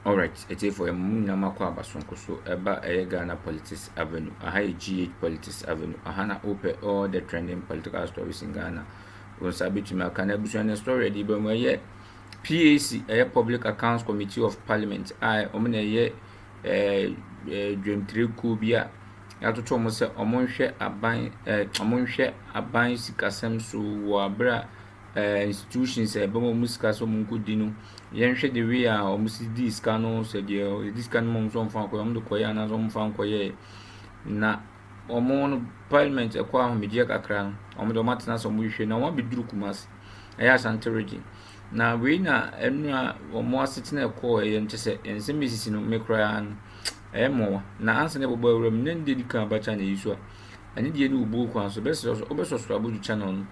All right, it's for a Munama Kwabasonko, so about a Ghana Politics Avenue, a high GH Politics Avenue, a Hana open all the trending political stories in Ghana. Was a bit to my cannabis story, but my PAC, a Public Accounts Committee of Parliament, I omine Dream 3 Kubia. Yato Tomo say Omonhwe aban sikasem so wabra institutions bemo musika so munkudi no yenhwe de we a omusi di sika no se de di sika no so mfa ko yom de koya na so mfa koye na omon parliament ekwa ahomedie kakra no omde matena so muhwe na won beduru kumas eya santereji na we na enu a omo asetena ekọ yenche ensem sisi no mekra no emo na ansa ne bobo awram ne ndi kan bacha na yiso ani die ne ubu kwan so beso abudu channel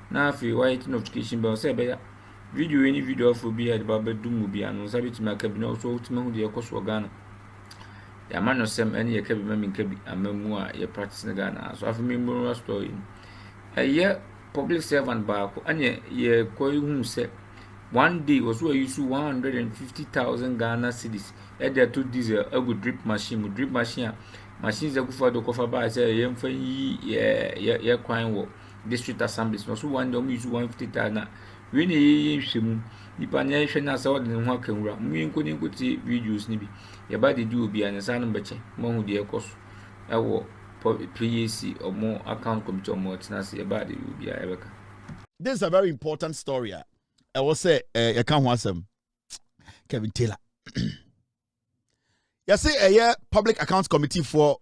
na afi white notification bell say be video any video for be at baba dumu bia no sabi ti maka bi na so ultima hu de ekoso Ghana ya man no sem ani ye kabi mami kabi amamu a ye practice na Ghana so afi memorial story ye public servant ba ko anye ye koyi hu se one day was we use 150,000 Ghana cedis there to diesel a good drip machines a good for the cover by say ye mfa ye kwan wo district assemblies no so one dem use 150,000 we ne ye hwemu nipa nya hwe na sa wode ne ho akanwura mu nko ti videos ni bi ye ba de di obi an sa no beche mo hu de ekoso e wo PAC or more account committee or more tenancy about the obi a ebeka. This is a very important story. I will say you can't want some Kevin Taylor. You say a year public accounts committee for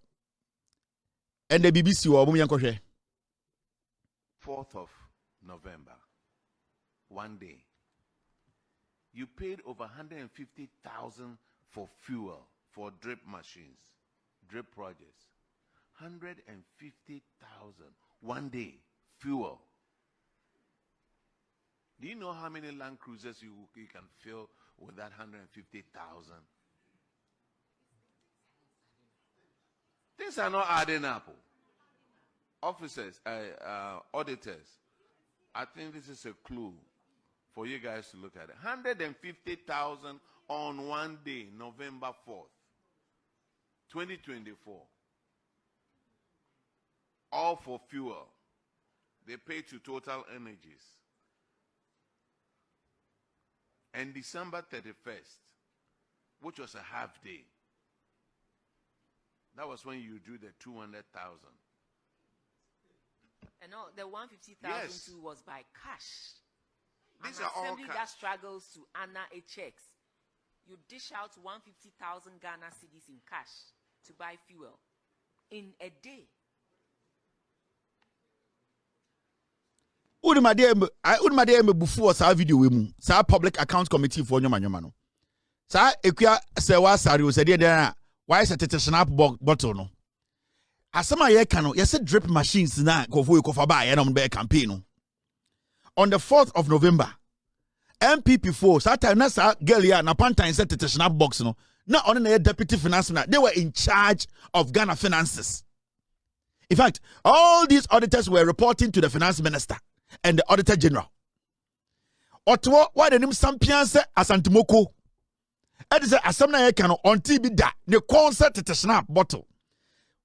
and the BBC or Bumi 4th of November, one day, you paid over 150,000 for fuel for drip machines, drip projects. 150,000 one day fuel. Do you know how many Land Cruisers you can fill with that 150,000? Things are not adding up. Officers, auditors, I think this is a clue for you guys to look at it. 150,000 on one day, November 4th, 2024. All for fuel. They pay to Total Energies. And December 31st, which was a half day, that was when you drew the 200,000. And no, the 150,000 yes. too was by cash. These An are all assembly cash. that struggles to honor a checks. You dish out 150,000 Ghana cedis in cash to buy fuel in a day. Udumade before sa video we mu sa public account committee for nyoma no sa ekua se wa sare o se de na why se tete snap bottle no asema ye ka no ye se drip machines na kofo ekofa ba ye na mo be campaign no on the 4th of November MPP4 sa time na sa girl ya na pantan se tete snap box no na on na deputy finance minister. They were in charge of Ghana finances. In fact, all these auditors were reporting to the finance minister and the auditor general. Otwo why the name Sampian se asantimoko. It is a asamna ye can on TV da the concert to snap bottle.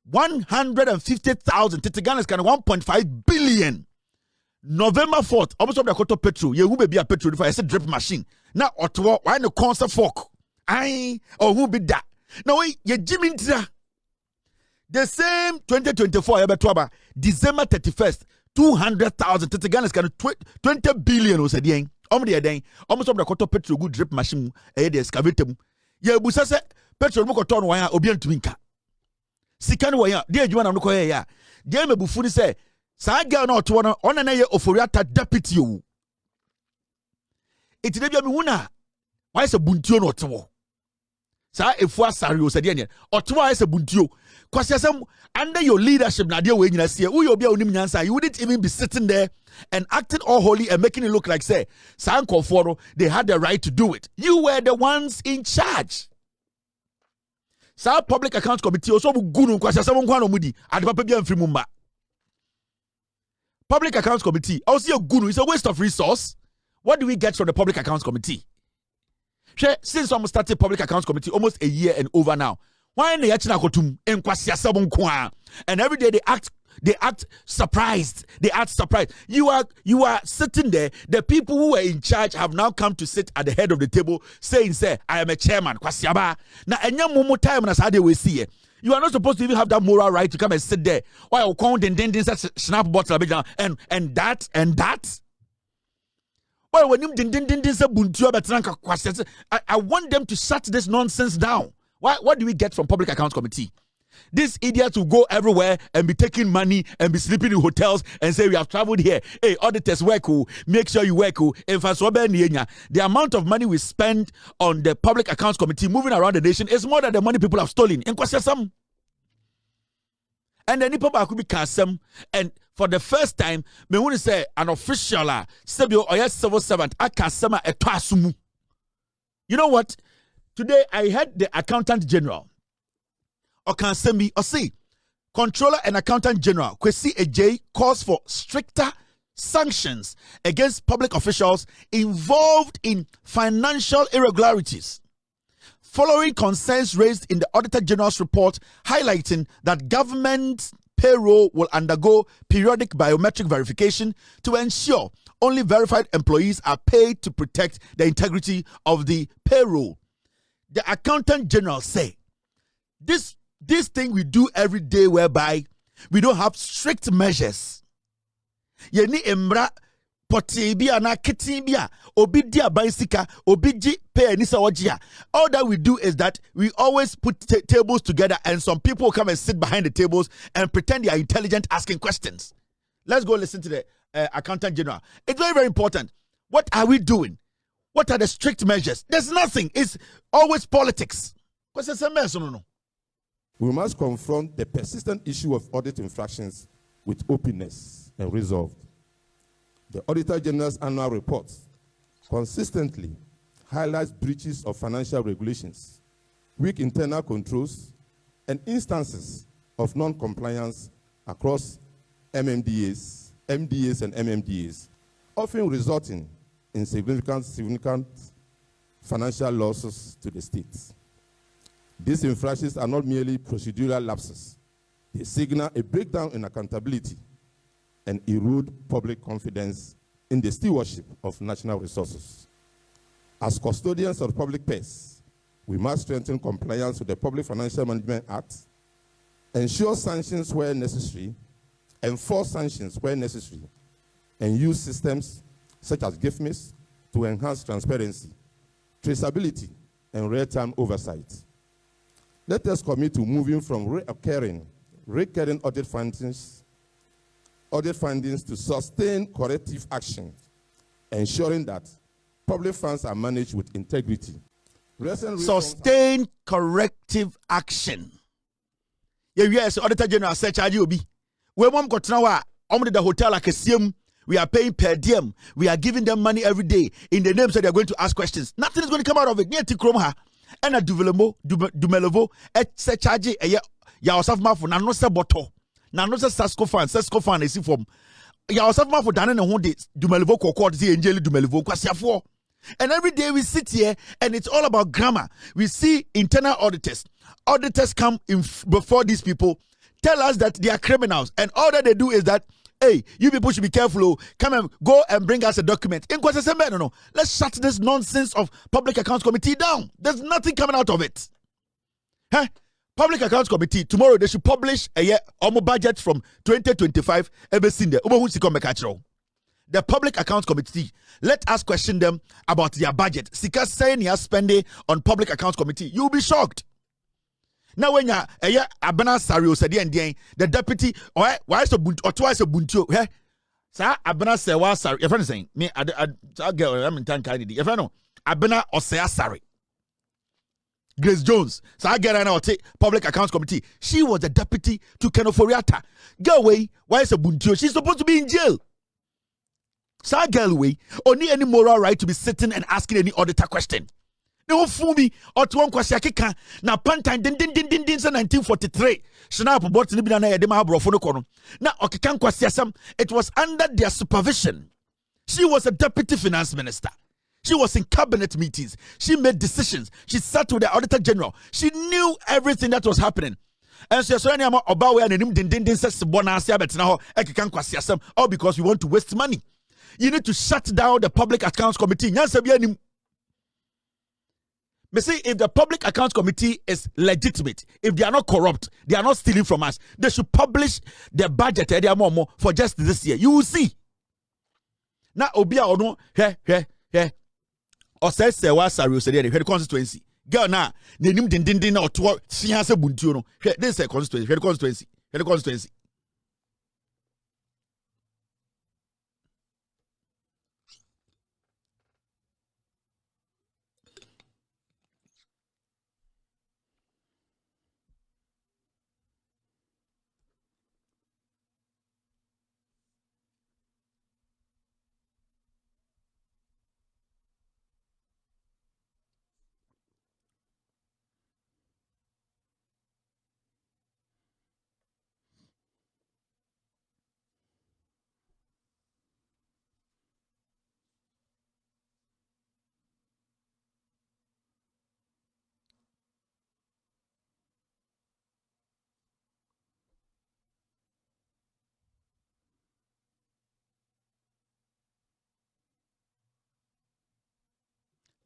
150,000 Titiganas can 1.5 billion. November 4th, almost of the Koto petrol. You will be a petrol for a drip machine. Now Otwo why the concert fork? Aye, or who be that? Now ye Jimmy the same 2024 December 31st. 200,000 Titiganas can 20 billion was a day. Almost of the Koto petrol good drip machine the excavator. Ye busa se petrol mo koton wa ya obi antuminka. Sika no wa ya de adwuma na no koye ya. De mebufu ni se sa girl na oto no ona na ye oforiata deputy o. Eti de bia me huna. Why se buntuo no oto. Sa efu asare o se de ne. Oto wa se buntuo. Kwasiasem under your leadership na dey we nyina se u yo bia onim nyansa you wouldn't even be sitting there and acting all holy and making it look like say Sankoforo they had the right to do it. You were the ones in charge. Sa public account committee also gunu kwasiasem nkwa no mudi adepapa bia mfiri mumba. Public accounts committee also gunu is a waste of resource. What do we get from the public accounts committee? Since almost started Public Accounts Committee, almost a year and over now. Why they actually and every day they act surprised. They act surprised. You are sitting there. The people who were in charge have now come to sit at the head of the table, saying, "Say, I am a chairman." Now, enya time as how they will see it. You are not supposed to even have that moral right to come and sit there. Why you count and snap bottle and that. Well, when you I want them to shut this nonsense down. What do we get from Public Accounts Committee? These idiots will go everywhere and be taking money and be sleeping in hotels and say, we have traveled here. Hey, auditors work. Make sure you work. The amount of money we spend on the Public Accounts Committee moving around the nation is more than the money people have stolen. And then people could be Kasem. And for the first time, me want to say an official or civil servant Akasema etwasumu. You know what? Today I heard the Accountant General or see Controller and Accountant General Kwesi Ejay calls for stricter sanctions against public officials involved in financial irregularities, following concerns raised in the Auditor General's report highlighting that government payroll will undergo periodic biometric verification to ensure only verified employees are paid to protect the integrity of the payroll. The Accountant General say this thing we do every day whereby we don't have strict measures. Yeni emra potibia na kitibia obidia baisika obiji pay nisa wajia. All that we do is that we always put tables together and some people come and sit behind the tables and pretend they are intelligent asking questions. Let's go listen to the Accountant General. It's very, very important. What are we doing? What are the strict measures? There's nothing. It's always politics. We must confront the persistent issue of audit infractions with openness and resolve. The Auditor General's annual report consistently highlights breaches of financial regulations, weak internal controls, and instances of non-compliance across MMDAs, MDAs, and MMDAs, often resulting in significant financial losses to the states. These infractions are not merely procedural lapses. They signal a breakdown in accountability and erode public confidence in the stewardship of national resources. As custodians of public purse, we must strengthen compliance with the Public Financial Management Act, ensure sanctions where necessary, enforce sanctions where necessary, and use systems such as GIFMIS to enhance transparency, traceability, and real-time oversight. Let us commit to moving from recurring audit findings to sustained corrective action, ensuring that public funds are managed with integrity. Sustained corrective action. Yes, Auditor General said, we want to know the hotel like a CM. We are paying per diem. We are giving them money every day in the name so they are going to ask questions. Nothing is going to come out of it. Near Tikromha and a Dumelevo se charge a ya osaf mafu na no se boto na no se Sesco fan esi form ya osaf mafu dane ne ho de Dumelevo kokod see angel Dumelevo kwasiafo. And every day we sit here and it's all about grammar. We see internal auditors come in before these people, tell us that they are criminals, and all that they do is that, hey, you people should be careful. Come and go and bring us a document. No. Let's shut this nonsense of Public Accounts Committee down. There's nothing coming out of it. Huh? Public Accounts Committee, tomorrow they should publish a budget from 2025. The Public Accounts Committee, let us question them about their budget. Sika saying you are spending on Public Accounts Committee, you'll be shocked. Now when you Abena Sario said the deputy or why so or twice a buntu sa Abena Sewa Sari. Your friend is saying me I girl I'm in town kind. Your friend no Abena or Seya Sari. Grace Jones, sa girl now take Public Accounts Committee. She was the deputy to Kenoforiata. Go away, why is a buntu? She's supposed to be in jail. Sa girl way only any moral right to be sitting and asking any auditor question. No fool me or to one question na pantan din 1943 snap bot ni bi na yede ma brofo no kono na okekan kwasiasam. It was under their supervision. She was a deputy finance minister. She was in cabinet meetings. She made decisions. She sat with the Auditor General. She knew everything that was happening. And so any amount about where all because we want to waste money. You need to shut down the Public Accounts Committee. Me say if the Public Accounts Committee is legitimate, if they are not corrupt, they are not stealing from us, they should publish their budget for just this year. You will see. Now Obia Ono or says the constituency. Girl now, the name din or to fiance buntuno. This is a constituency. The constituency.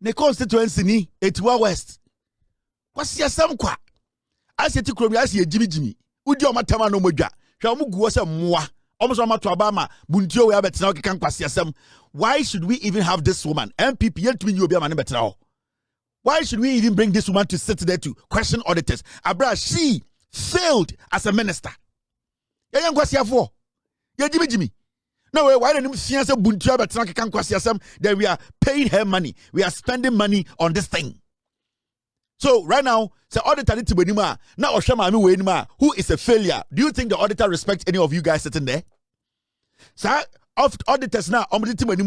The constituency ni Etiwa West. Kwasi asam kwa. Asi eti kromi asi ejimi. Udi omatama no modwa. Hwe omugu se mmoa. Omo so mato abama buntio we abetena okekan kwasi asam. Why should we even have this woman? MPP yetumi ni obi amane betena ho. Why should we even bring this woman to sit there to question auditors? Abra, she failed as a minister. Yan kwasi afo. Ejimi. No way, why don't you see us a buntua but that we are paying her money? We are spending money on this thing. So right now, the auditor need to be now who is a failure. Do you think the auditor respects any of you guys sitting there? So auditors now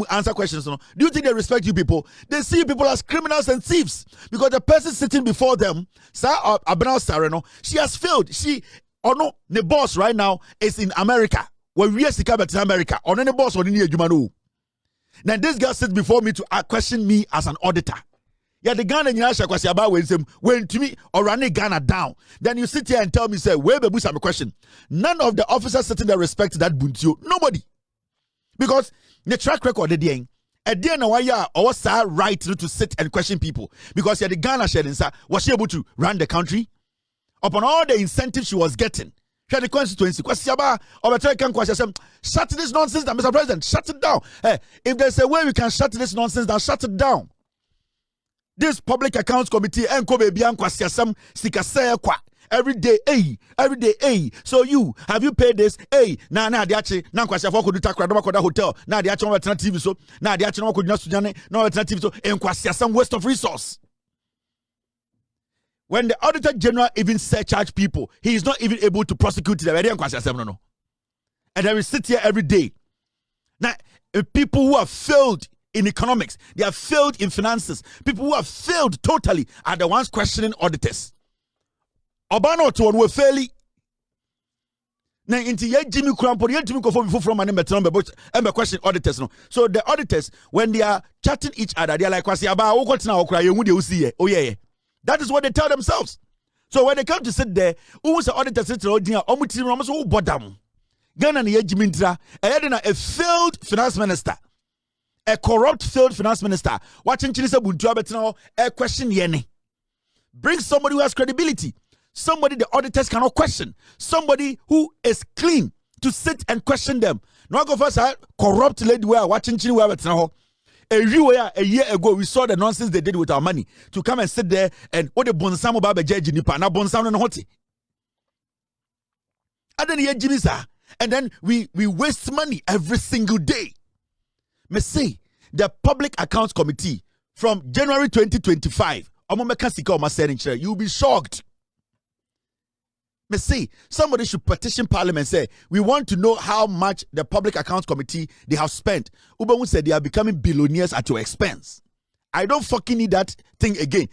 answer questions. Do you think they respect you people? They see people as criminals and thieves because the person sitting before them, she has failed. The boss right now is in America. When we are in America, on any boss or any Jumano. Now this girl sits before me to question me as an auditor. Yeah, the Ghana when to me or running Ghana down. Then you sit here and tell me, say, where the have a question. None of the officers sitting there respect that buntio. Nobody. Because the track record at the end of why what's our right to sit and question people? Because the Ghana sharing, was she able to run the country? Upon all the incentives she was getting. Shut the constituency. Shut this nonsense down, Mr. President. Shut it down. Hey, if there's a way we can shut this nonsense down, shut it down. This Public Accounts Committee every day, so you have you paid this? Hey, na diache, na kwasi afọ kodu takra doma koda hotel, na diache no alternative so, na diache no kodu na sujane, no alternative so, en kwasi some waste of resource. When the Auditor General even surcharge people, he is not even able to prosecute them. And then we sit here every day. Now, people who have failed in economics, they have failed in finances, people who have failed totally are the ones questioning auditors. Obano to one will fail. Now, into Jimmy Crampo, Jimmy Kofo from an ember question auditors. No. So the auditors, when they are chatting each other, they are like, oh yeah. That is what they tell themselves. So when they come to sit there, who's the auditor sitting there? Who bodam? Ghana ni Jimintra, a failed finance minister, a corrupt failed finance minister. Watching Chinese Buntua Betano, a question yene. Bring somebody who has credibility, somebody the auditors cannot question, somebody who is clean to sit and question them. No go first, corrupt lady where watching Chinese Betano. A year ago, we saw the nonsense they did with our money to come and sit there and what the bonsamo baba judge nipa na bonsamo no hoti. And then we waste money every single day. Me say the Public Accounts Committee from January 2025, you'll be shocked. Me say somebody should petition Parliament and say we want to know how much the Public Accounts Committee they have spent. Ubamu said they are becoming billionaires at your expense. I don't fucking need that thing again.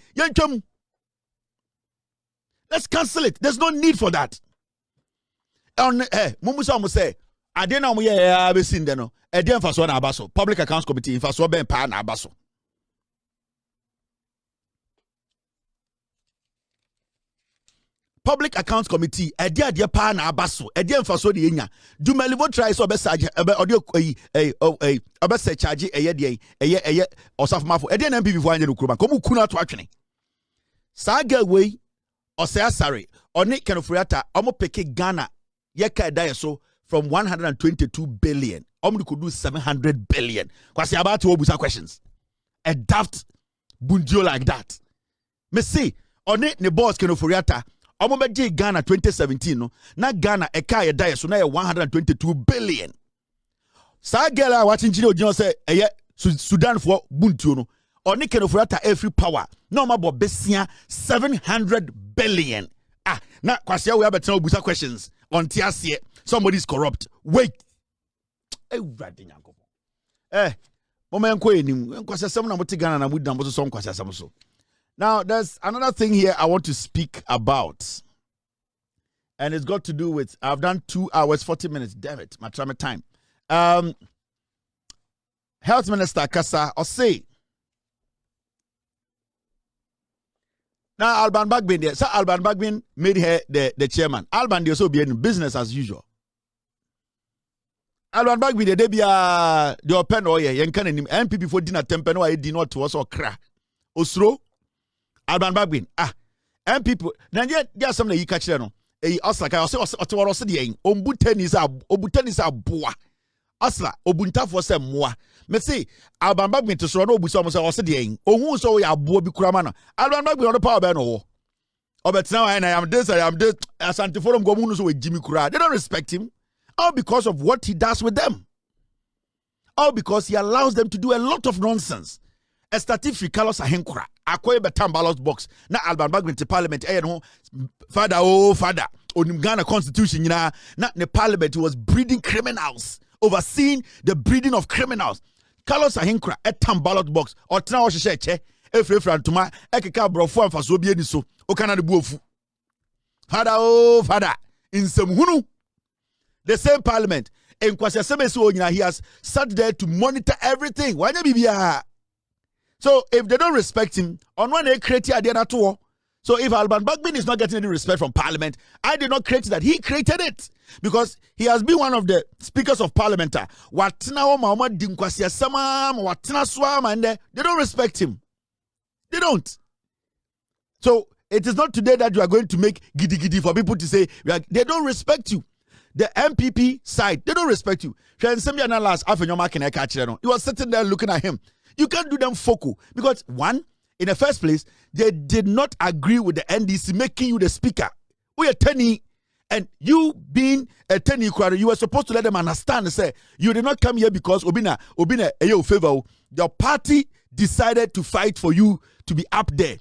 Let's cancel it. There's no need for that. Mumusa say I didn't know seen no. Public Accounts Committee in Faso Ben Pa na Abaso. Public Accounts Committee, a dear pa na abaso, a dear for so the enya. Do Melivo try so best audio a best charge a year or soft mafo, a dear MP before any Kuruma, come kuna to actually. Saga way or say sorry, or Nick Canofriata, Omo Peke Ghana, Yeka Diaso from 122 billion. Omo could do 700 billion. Because you're about to obusa questions. A daft bundio like that. Me see, or Nick ne boss Canofriata. Omo beje Ghana 2017 no na Ghana eka ye die so na 122 billion. Sa girl watching Gino John say Sudan for buntuo no oni kenofurata every power no ma bo besia 700 billion. Ah na kwasia we abetan obusa questions on tiasie somebody is corrupt. Wait. Ewrade nyankopon. Mama enko enim nkwasa sem na moti Ghana na mudam bo so nkwasa sem so. Now, there's another thing here I want to speak about. And it's got to do with, I've done 2 hours, 40 minutes. Damn it, my time. Health Minister Kasa, or say. Now, Alban Bagbin there. So, Alban Bagbin made her the chairman. Alban, they also be in business as usual. Alban Bagbin, they be the open oil. Yen can NPP for dinner temper, no, I did not to us or crack. Osro. Alban Bagbin, and people, then yet, there's something you catch them. Us like I say, or the yin, Obutenis are boa. Asla, Obunta for some moi. Me say, Alban Bagbin to Sorano Busamos or the yin, or who so we are Bobby Kramana. Alban Bagbin on the power banner. Oh, but now I am this, as Antiforum Gomunus with Jimmy Kura. They don't respect him. All because of what he does with them. All because he allows them to do a lot of nonsense. Estatifi Carlos Ahenkura. Akoye betam ballot box na Alban Bagbin to parliament no father onim Ghana constitution na the parliament was breeding criminals, overseeing the breeding of criminals. Carlos Ahenkura etam ballot box or tena wo hye che efre frantuma ekeka brofo amfaso bi ani so o kana de buofu father in semhunu the same parliament en kwase semesi onyina he has sat there to monitor everything wanya bibia. So if they don't respect him, on one they create idea to. So if Alban Bagbin is not getting any respect from Parliament, I did not create that. He created it because he has been one of the speakers of Parliament. They don't respect him. They don't. So it is not today that you are going to make giddy giddy for people to say they don't respect you. The MPP side, they don't respect you. He was sitting there looking at him. You can't do them focal because one, in the first place, they did not agree with the NDC making you the speaker. We are tenny, and you being a tenny, you were supposed to let them understand. Say you did not come here because Obina, ayo favor. Your party decided to fight for you to be up there.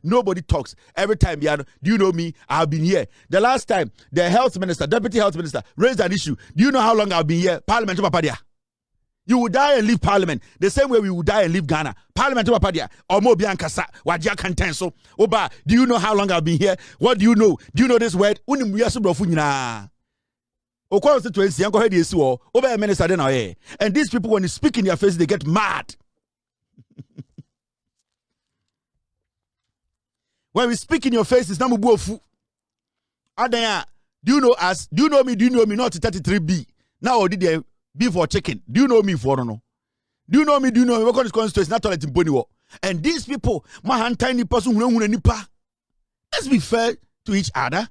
Nobody talks every time. Do you know me? I've been here. The last time the health minister, deputy health minister, raised an issue. Do you know how long I've been here? Parliament. You will die and leave Parliament the same way we will die and leave Ghana. Parliament or Mo Biankasa, Wajia Cantenso. Oba, do you know how long I've been here? What do you know? Do you know this word? Unimuyasu and these people, when you speak in their face, they get mad. When we speak in your face, it's not Mubuofu. Adaya, do you know us? Do you know me? Do you know me? Not 33B. Now, did they beef or chicken? Do you know me for no? Do you know me? Do you know me? What kind of constituency? Not toilet in Boniwo. And these people, my tiny person, let's be fair to each other.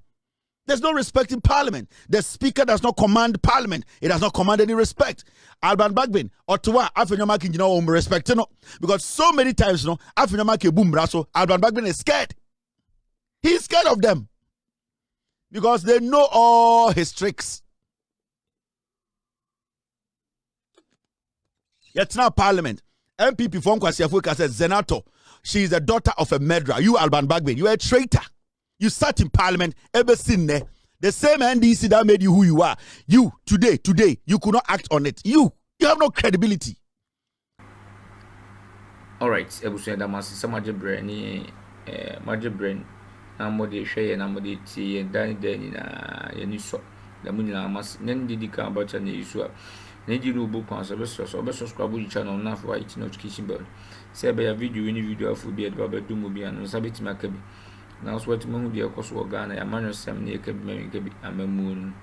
There's no respect in Parliament. The Speaker does not command Parliament. It does not command any respect. Alban Bagbin, Ottawa, Afenyamaki, you know, respect, you know, because so many times, you know, Afenyamaki boom brasso, Alban Bagbin is scared. He's scared of them because they know all his tricks. Yet now Parliament, MPP from Kwasiafuka said, Zenato, she is the daughter of a murderer. You, Alban Bagbin, you are a traitor. You sat in Parliament, ever seen there. The same NDC that made you who you are. You, today, you could not act on it. You have no credibility. All right, Ebusu Damasi, some brain, brain. Namodi share namodi ti dani na yeniso. The munila mas nendidi ka about an issue. na di no book on subscribe to channel na for it notification bell say be ya video any video afu bi e ba do mu bi anu sabe ti maka bi na so what mu di ekoso Ghana ya manyo sem na e ka bi me ka bi amamu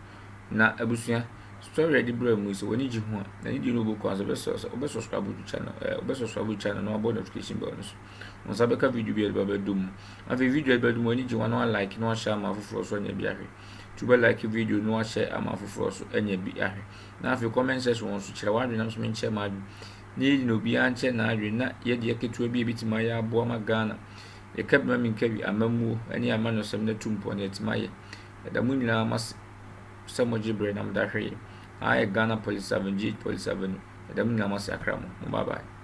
na abusua story ready bro mu so woni ji ho na di no book on subscribe to channel subscribe to channel na about notification bell no on sabe ka video bi e ba do mu afi video e ba do mu woni ji ho na like na share ma foforo so nya bi ahwe tuba like video no share ama foforo so enya bi ahwe na afi comment section won so kire wadwe na so men share ma ni no bi anche na adwe na ye de ketua bi bitima ya abo ma Ghana e kab ma min kabi amamu ani amano sem na tumpo na timaye da mu nyina mas samo jibre na mdahwe ai Ghana police 7 G police 7 da mu nyina mas akramo bye bye.